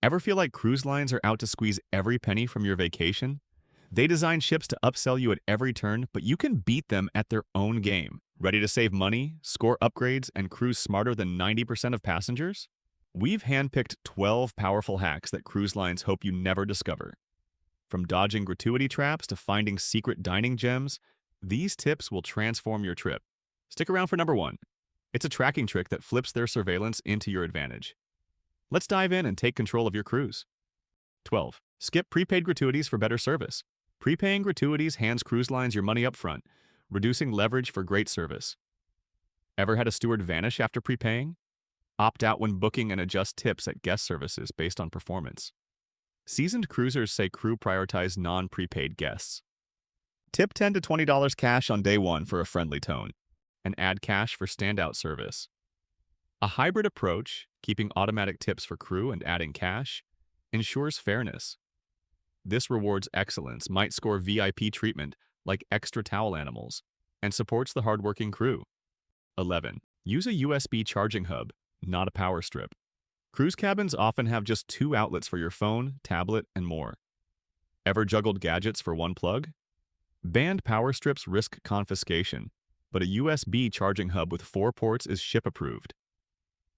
Ever feel like cruise lines are out to squeeze every penny from your vacation? They design ships to upsell you at every turn, but you can beat them at their own game. Ready to save money, score upgrades, and cruise smarter than 90% of passengers? We've handpicked 12 powerful hacks that cruise lines hope you never discover. From dodging gratuity traps to finding secret dining gems, these tips will transform your trip. Stick around for number 1. It's a tracking trick that flips their surveillance into your advantage. Let's dive in and take control of your cruise. 12. Skip prepaid gratuities for better service. Prepaying gratuities hands cruise lines your money up front, reducing leverage for great service. Ever had a steward vanish after prepaying? Opt out when booking and adjust tips at guest services based on performance. Seasoned cruisers say crew prioritize non-prepaid guests. Tip $10 to $20 cash on day 1 for a friendly tone, and add cash for standout service. A hybrid approach, keeping automatic tips for crew and adding cash, ensures fairness. This rewards excellence, might score VIP treatment like extra towel animals, and supports the hardworking crew. 11. Use a USB charging hub, not a power strip. Cruise cabins often have just 2 outlets for your phone, tablet, and more. Ever juggled gadgets for one plug? Banned power strips risk confiscation, but a USB charging hub with 4 ports is ship approved.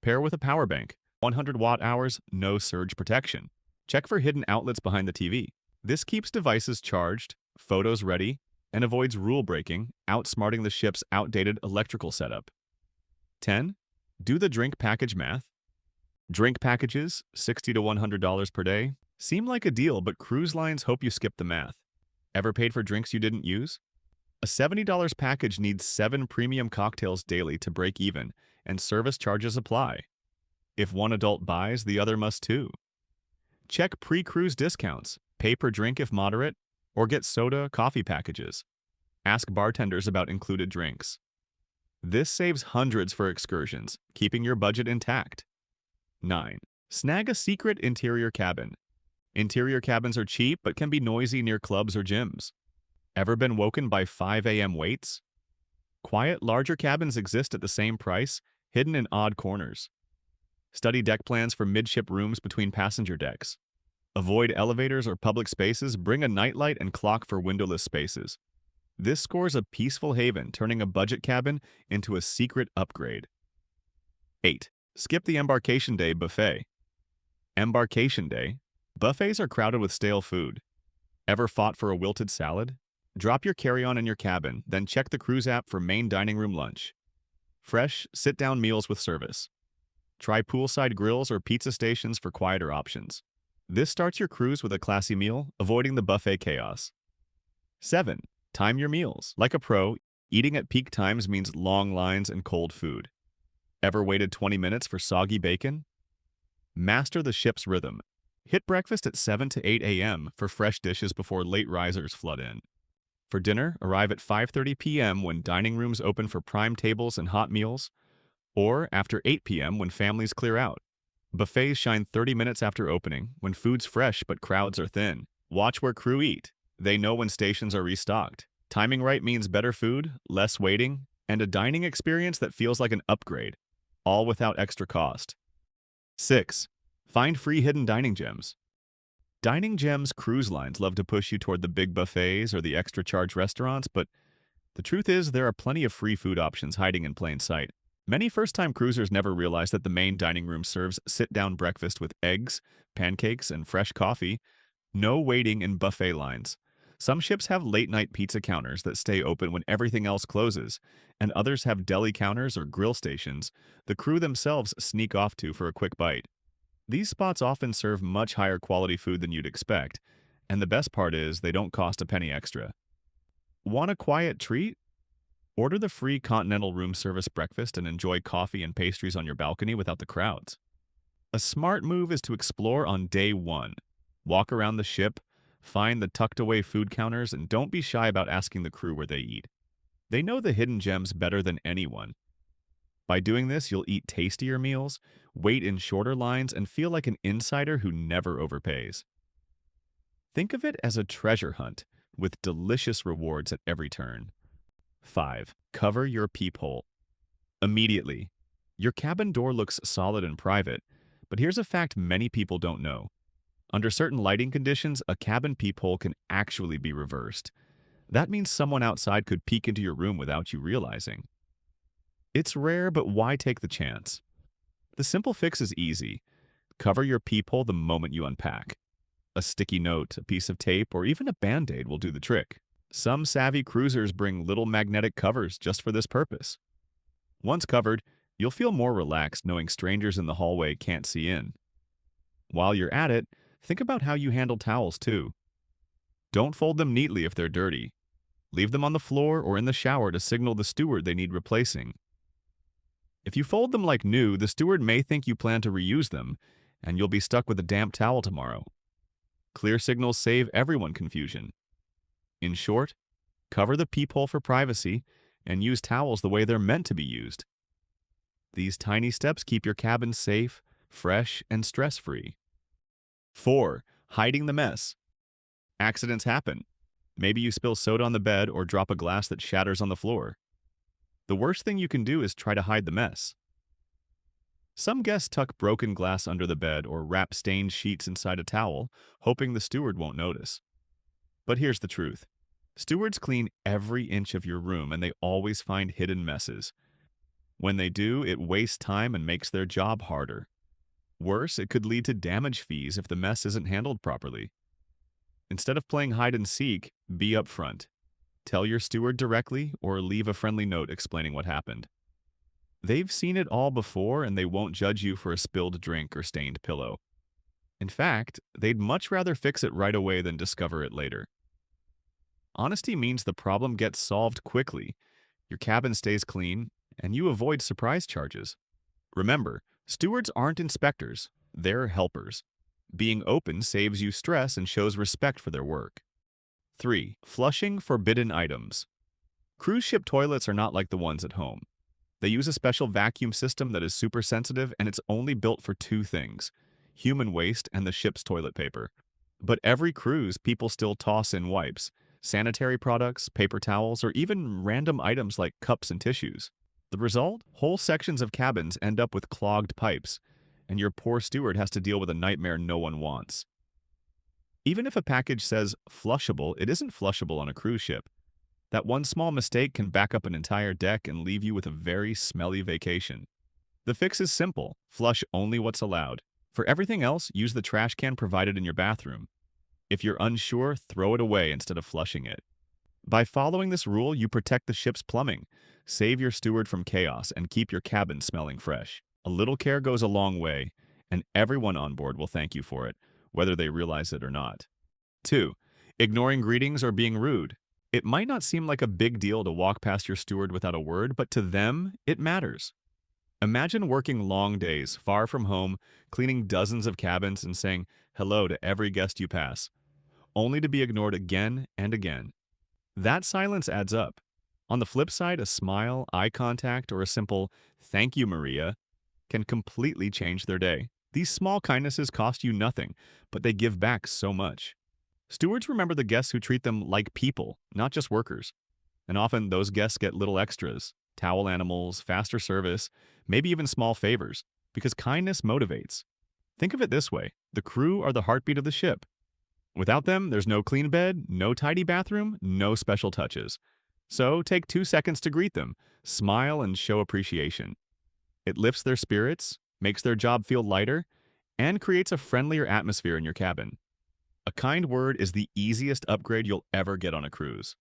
Pair with a power bank, 100 watt-hours, no surge protection. Check for hidden outlets behind the TV. This keeps devices charged, photos ready, and avoids rule breaking, outsmarting the ship's outdated electrical setup. 10. Do the drink package math. Drink packages, $60 to $100 per day, seem like a deal, but cruise lines hope you skip the math. Ever paid for drinks you didn't use? A $70 package needs 7 premium cocktails daily to break even, and service charges apply. If one adult buys, the other must too. Check pre-cruise discounts, pay per drink if moderate, or get soda, coffee packages. Ask bartenders about included drinks. This saves hundreds for excursions, keeping your budget intact. 9. Snag a secret interior cabin. Interior cabins are cheap but can be noisy near clubs or gyms. Ever been woken by 5 a.m. waits? Quiet, larger cabins exist at the same price, hidden in odd corners. Study deck plans for midship rooms between passenger decks. Avoid elevators or public spaces, bring a nightlight and clock for windowless spaces. This scores a peaceful haven, turning a budget cabin into a secret upgrade. 8. Skip the embarkation day buffet. Embarkation day. Buffets are crowded with stale food. Ever fought for a wilted salad? Drop your carry-on in your cabin, then check the cruise app for main dining room lunch. Fresh, sit-down meals with service. Try poolside grills or pizza stations for quieter options. This starts your cruise with a classy meal, avoiding the buffet chaos. 7. Time your meals. Like a pro, eating at peak times means long lines and cold food. Ever waited 20 minutes for soggy bacon? Master the ship's rhythm. Hit breakfast at 7 to 8 a.m. for fresh dishes before late risers flood in. For dinner, arrive at 5:30 p.m. when dining rooms open for prime tables and hot meals, or after 8 p.m. when families clear out. Buffets shine 30 minutes after opening, when food's fresh but crowds are thin. Watch where crew eat. They know when stations are restocked. Timing right means better food, less waiting, and a dining experience that feels like an upgrade, all without extra cost. 6. Find free hidden dining gems. Dining gems cruise lines love to push you toward the big buffets or the extra charge restaurants, but the truth is there are plenty of free food options hiding in plain sight. Many first-time cruisers never realize that the main dining room serves sit-down breakfast with eggs, pancakes, and fresh coffee. No waiting in buffet lines. Some ships have late-night pizza counters that stay open when everything else closes, and others have deli counters or grill stations the crew themselves sneak off to for a quick bite. These spots often serve much higher quality food than you'd expect, and the best part is they don't cost a penny extra. Want a quiet treat? Order the free continental room service breakfast and enjoy coffee and pastries on your balcony without the crowds. A smart move is to explore on day 1. Walk around the ship, find the tucked-away food counters, and don't be shy about asking the crew where they eat. They know the hidden gems better than anyone. By doing this, you'll eat tastier meals, wait in shorter lines, and feel like an insider who never overpays. Think of it as a treasure hunt, with delicious rewards at every turn. 5. Cover your peephole. Immediately. Your cabin door looks solid and private, but here's a fact many people don't know. Under certain lighting conditions, a cabin peephole can actually be reversed. That means someone outside could peek into your room without you realizing. It's rare, but why take the chance? The simple fix is easy. Cover your peephole the moment you unpack. A sticky note, a piece of tape, or even a Band-Aid will do the trick. Some savvy cruisers bring little magnetic covers just for this purpose. Once covered, you'll feel more relaxed knowing strangers in the hallway can't see in. While you're at it, think about how you handle towels too. Don't fold them neatly if they're dirty. Leave them on the floor or in the shower to signal the steward they need replacing. If you fold them like new, the steward may think you plan to reuse them, and you'll be stuck with a damp towel tomorrow. Clear signals save everyone confusion. In short, cover the peephole for privacy and use towels the way they're meant to be used. These tiny steps keep your cabin safe, fresh, and stress-free. 4. Hiding the mess. Accidents happen. Maybe you spill soda on the bed or drop a glass that shatters on the floor. The worst thing you can do is try to hide the mess. Some guests tuck broken glass under the bed or wrap stained sheets inside a towel, hoping the steward won't notice. But here's the truth. Stewards clean every inch of your room and they always find hidden messes. When they do, it wastes time and makes their job harder. Worse, it could lead to damage fees if the mess isn't handled properly. Instead of playing hide and seek, be upfront. Tell your steward directly or leave a friendly note explaining what happened. They've seen it all before and they won't judge you for a spilled drink or stained pillow. In fact, they'd much rather fix it right away than discover it later. Honesty means the problem gets solved quickly, your cabin stays clean, and you avoid surprise charges. Remember, stewards aren't inspectors, they're helpers. Being open saves you stress and shows respect for their work. 3. Flushing forbidden items. Cruise ship toilets are not like the ones at home. They use a special vacuum system that is super sensitive and it's only built for two things: human waste and the ship's toilet paper. But every cruise, people still toss in wipes, sanitary products, paper towels, or even random items like cups and tissues. The result? Whole sections of cabins end up with clogged pipes, and your poor steward has to deal with a nightmare no one wants. Even if a package says flushable, it isn't flushable on a cruise ship. That one small mistake can back up an entire deck and leave you with a very smelly vacation. The fix is simple. Flush only what's allowed. For everything else, use the trash can provided in your bathroom. If you're unsure, throw it away instead of flushing it. By following this rule, you protect the ship's plumbing, save your steward from chaos, and keep your cabin smelling fresh. A little care goes a long way, and everyone on board will thank you for it, whether they realize it or not. 2. Ignoring greetings or being rude. It might not seem like a big deal to walk past your steward without a word, but to them, it matters. Imagine working long days, far from home, cleaning dozens of cabins and saying hello to every guest you pass, only to be ignored again and again. That silence adds up. On the flip side, a smile, eye contact, or a simple "Thank you, Maria" can completely change their day. These small kindnesses cost you nothing, but they give back so much. Stewards remember the guests who treat them like people, not just workers. And often those guests get little extras, towel animals, faster service, maybe even small favors, because kindness motivates. Think of it this way: the crew are the heartbeat of the ship. Without them, there's no clean bed, no tidy bathroom, no special touches. So take 2 seconds to greet them, smile, and show appreciation. It lifts their spirits, makes their job feel lighter, and creates a friendlier atmosphere in your cabin. A kind word is the easiest upgrade you'll ever get on a cruise.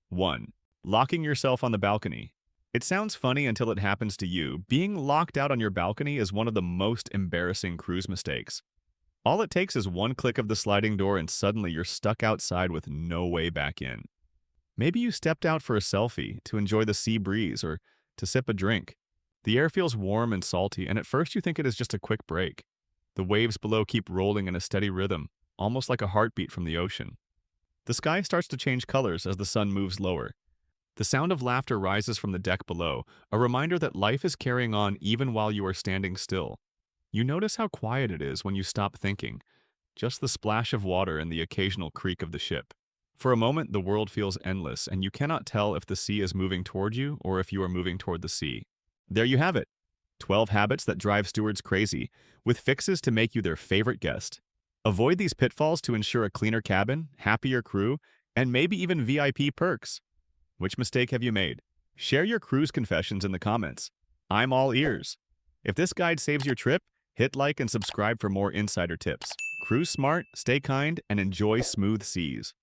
1. Locking yourself on the balcony. It sounds funny until it happens to you. Being locked out on your balcony is one of the most embarrassing cruise mistakes. All it takes is one click of the sliding door and suddenly you're stuck outside with no way back in. Maybe you stepped out for a selfie, to enjoy the sea breeze, or to sip a drink. The air feels warm and salty, and at first you think it is just a quick break. The waves below keep rolling in a steady rhythm, almost like a heartbeat from the ocean. The sky starts to change colors as the sun moves lower. The sound of laughter rises from the deck below, a reminder that life is carrying on even while you are standing still. You notice how quiet it is when you stop thinking, just the splash of water and the occasional creak of the ship. For a moment, the world feels endless, and you cannot tell if the sea is moving toward you or if you are moving toward the sea. There you have it. 12 habits that drive stewards crazy, with fixes to make you their favorite guest. Avoid these pitfalls to ensure a cleaner cabin, happier crew, and maybe even VIP perks. Which mistake have you made? Share your cruise confessions in the comments. I'm all ears. If this guide saves your trip, hit like and subscribe for more insider tips. Cruise smart, stay kind, and enjoy smooth seas.